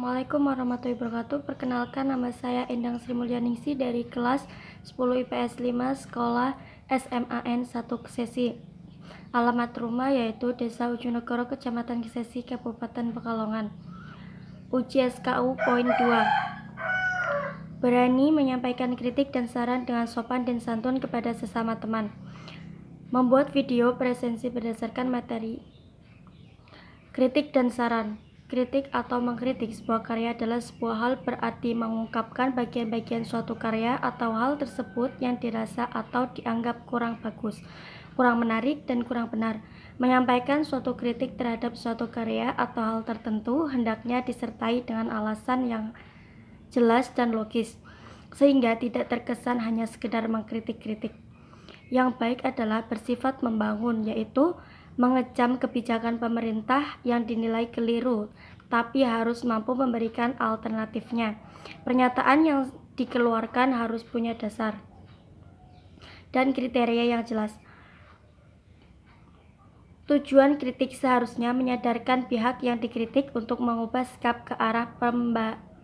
Assalamualaikum warahmatullahi wabarakatuh. Perkenalkan, nama saya Endang Sri Mulyaningsih dari kelas 10 IPS 5 Sekolah SMAN 1 Kesesi. Alamat rumah yaitu Desa Ujunegoro, Kecamatan Kesesi, Kabupaten Pekalongan. Uji SKU poin 2. Berani menyampaikan kritik dan saran dengan sopan dan santun kepada sesama teman. Membuat video presensi berdasarkan materi. Kritik dan saran. Kritik atau mengkritik sebuah karya adalah sebuah hal berarti mengungkapkan bagian-bagian suatu karya atau hal tersebut yang dirasa atau dianggap kurang bagus, kurang menarik, dan kurang benar. Menyampaikan suatu kritik terhadap suatu karya atau hal tertentu hendaknya disertai dengan alasan yang jelas dan logis, sehingga tidak terkesan hanya sekedar mengkritik-kritik. Yang baik adalah bersifat membangun, yaitu mengecam kebijakan pemerintah yang dinilai keliru, tapi harus mampu memberikan alternatifnya. Pernyataan yang dikeluarkan harus punya dasar dan kriteria yang jelas. Tujuan kritik seharusnya menyadarkan pihak yang dikritik untuk mengubah sikap ke arah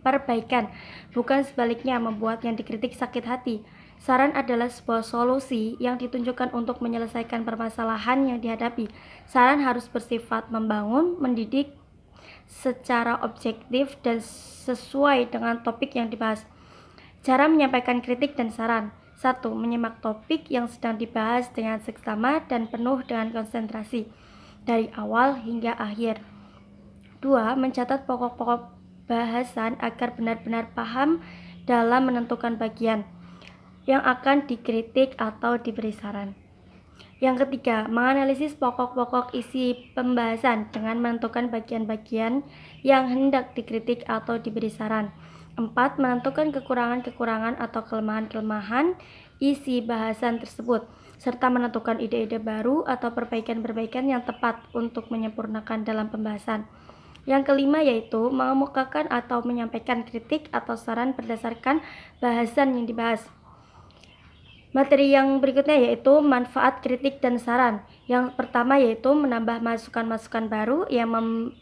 perbaikan, bukan sebaliknya membuat yang dikritik sakit hati. Saran adalah sebuah solusi yang ditunjukkan untuk menyelesaikan permasalahan yang dihadapi. Saran harus bersifat membangun, mendidik secara objektif dan sesuai dengan topik yang dibahas. Cara menyampaikan kritik dan saran. 1. Menyimak topik yang sedang dibahas dengan seksama dan penuh dengan konsentrasi dari awal hingga akhir. 2. Mencatat pokok-pokok bahasan agar benar-benar paham dalam menentukan bagian yang akan dikritik atau diberi saran. Yang ketiga, menganalisis pokok-pokok isi pembahasan dengan menentukan bagian-bagian yang hendak dikritik atau diberi saran. 4. Menentukan kekurangan-kekurangan atau kelemahan-kelemahan isi bahasan tersebut, serta menentukan ide-ide baru atau perbaikan-perbaikan yang tepat untuk menyempurnakan dalam pembahasan. Yang kelima yaitu mengemukakan atau menyampaikan kritik atau saran berdasarkan bahasan yang dibahas. Materi yang berikutnya yaitu manfaat kritik dan saran. Yang pertama yaitu menambah masukan-masukan baru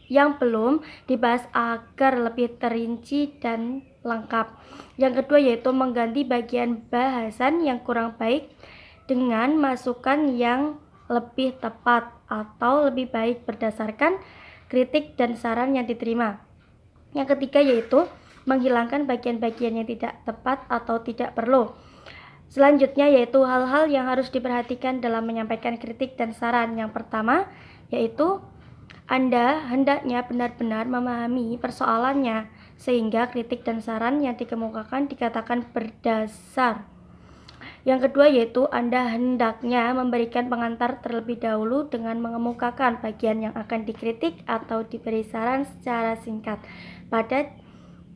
yang belum dibahas agar lebih terinci dan lengkap. Yang kedua yaitu mengganti bagian bahasan yang kurang baik dengan masukan yang lebih tepat atau lebih baik berdasarkan kritik dan saran yang diterima. Yang ketiga yaitu menghilangkan bagian-bagian yang tidak tepat atau tidak perlu. Selanjutnya yaitu hal-hal yang harus diperhatikan dalam menyampaikan kritik dan saran. Yang pertama yaitu Anda hendaknya benar-benar memahami persoalannya sehingga kritik dan saran yang dikemukakan dikatakan berdasar. Yang kedua yaitu Anda hendaknya memberikan pengantar terlebih dahulu dengan mengemukakan bagian yang akan dikritik atau diberi saran secara singkat, padat,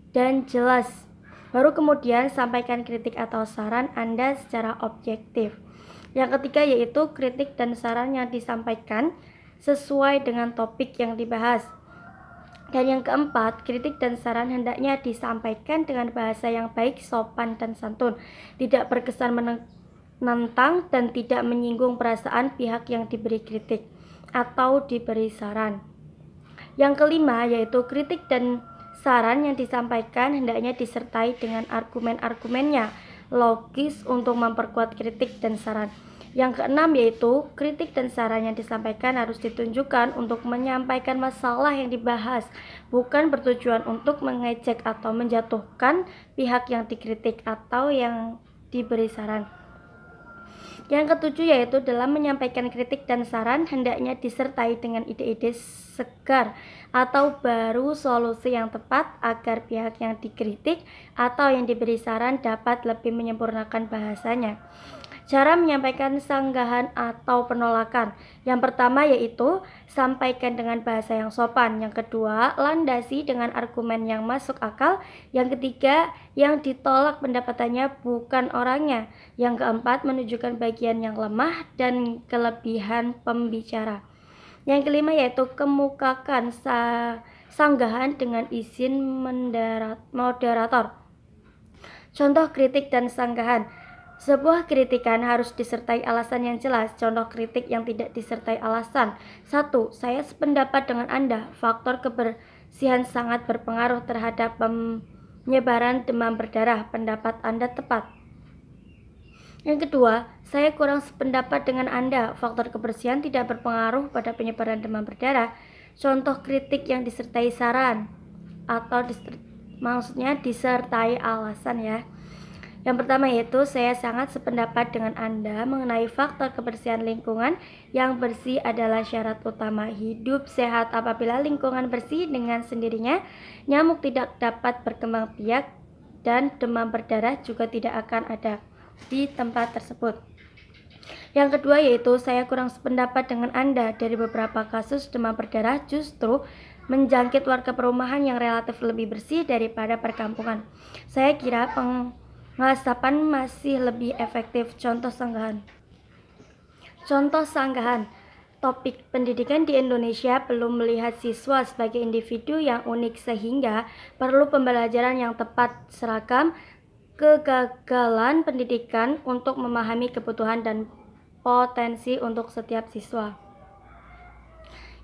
dan jelas. Baru kemudian sampaikan kritik atau saran Anda secara objektif. Yang ketiga yaitu kritik dan saran yang disampaikan sesuai dengan topik yang dibahas. Dan yang keempat, kritik dan saran hendaknya disampaikan dengan bahasa yang baik, sopan, dan santun, tidak berkesan menentang dan tidak menyinggung perasaan pihak yang diberi kritik atau diberi saran. Yang kelima yaitu kritik dan saran yang disampaikan hendaknya disertai dengan argumen-argumennya logis untuk memperkuat kritik dan saran. Yang keenam yaitu kritik dan saran yang disampaikan harus ditunjukkan untuk menyampaikan masalah yang dibahas, bukan bertujuan untuk mengejek atau menjatuhkan pihak yang dikritik atau yang diberi saran. Yang ketujuh yaitu dalam menyampaikan kritik dan saran hendaknya disertai dengan ide-ide segar atau baru solusi yang tepat agar pihak yang dikritik atau yang diberi saran dapat lebih menyempurnakan bahasanya. Cara menyampaikan sanggahan atau penolakan. Yang pertama yaitu sampaikan dengan bahasa yang sopan. Yang kedua, landasi dengan argumen yang masuk akal. Yang ketiga, yang ditolak pendapatannya bukan orangnya. Yang keempat, menunjukkan bagian yang lemah dan kelebihan pembicara. Yang kelima yaitu kemukakan sanggahan dengan izin moderator. Contoh kritik dan sanggahan. Sebuah kritikan harus disertai alasan yang jelas. Contoh kritik yang tidak disertai alasan. 1. Saya sependapat dengan Anda. Faktor kebersihan sangat berpengaruh terhadap penyebaran demam berdarah. Pendapat Anda tepat. Yang kedua, saya kurang sependapat dengan Anda. Faktor kebersihan tidak berpengaruh pada penyebaran demam berdarah. Contoh kritik yang disertai saran atau maksudnya disertai alasan ya. Yang pertama yaitu saya sangat sependapat dengan Anda mengenai faktor kebersihan lingkungan. Yang bersih adalah syarat utama hidup sehat. Apabila lingkungan bersih, dengan sendirinya nyamuk tidak dapat berkembang biak dan demam berdarah juga tidak akan ada di tempat tersebut. Yang kedua yaitu saya kurang sependapat dengan Anda. Dari beberapa kasus demam berdarah justru menjangkit warga perumahan yang relatif lebih bersih daripada perkampungan. Saya kira pengasapan masih lebih efektif. Contoh sanggahan. Topik pendidikan di Indonesia belum melihat siswa sebagai individu yang unik sehingga perlu pembelajaran yang tepat, seragam, kegagalan pendidikan untuk memahami kebutuhan dan potensi untuk setiap siswa.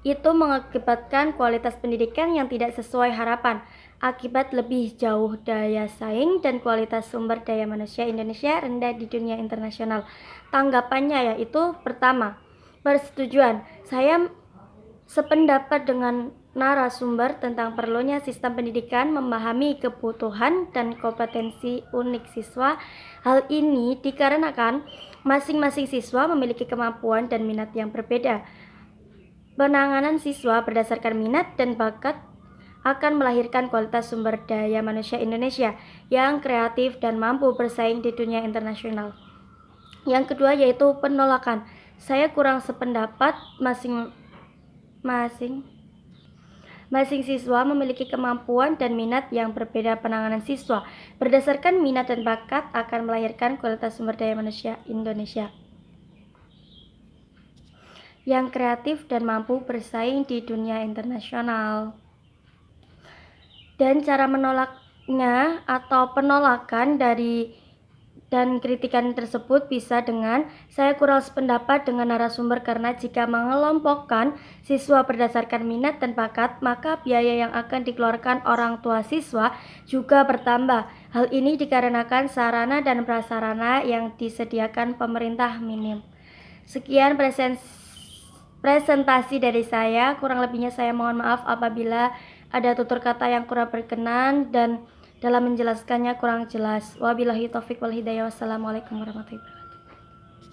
Itu mengakibatkan kualitas pendidikan yang tidak sesuai harapan, akibat lebih jauh daya saing dan kualitas sumber daya manusia Indonesia rendah di dunia internasional. Tanggapannya yaitu pertama, persetujuan. Saya sependapat dengan narasumber tentang perlunya sistem pendidikan memahami kebutuhan dan kompetensi unik siswa. Hal ini dikarenakan masing-masing siswa memiliki kemampuan dan minat yang berbeda. Penanganan siswa berdasarkan minat dan bakat akan melahirkan kualitas sumber daya manusia Indonesia yang kreatif dan mampu bersaing di dunia internasional. Yang kedua yaitu penolakan. Saya kurang sependapat. Masing siswa memiliki kemampuan dan minat yang berbeda. Penanganan siswa berdasarkan minat dan bakat akan melahirkan kualitas sumber daya manusia Indonesia yang kreatif dan mampu bersaing di dunia internasional. Dan cara menolaknya atau penolakan dan kritikan tersebut bisa dengan saya kurang sependapat dengan narasumber karena jika mengelompokkan siswa berdasarkan minat dan bakat, maka biaya yang akan dikeluarkan orang tua siswa juga bertambah. Hal ini dikarenakan sarana dan prasarana yang disediakan pemerintah minim. Sekian presentasi dari saya. Kurang lebihnya saya mohon maaf apabila ada tutur kata yang kurang berkenan dan dalam menjelaskannya kurang jelas. Wabillahi taufiq wal hidayah. Wassalamualaikum warahmatullahi wabarakatuh.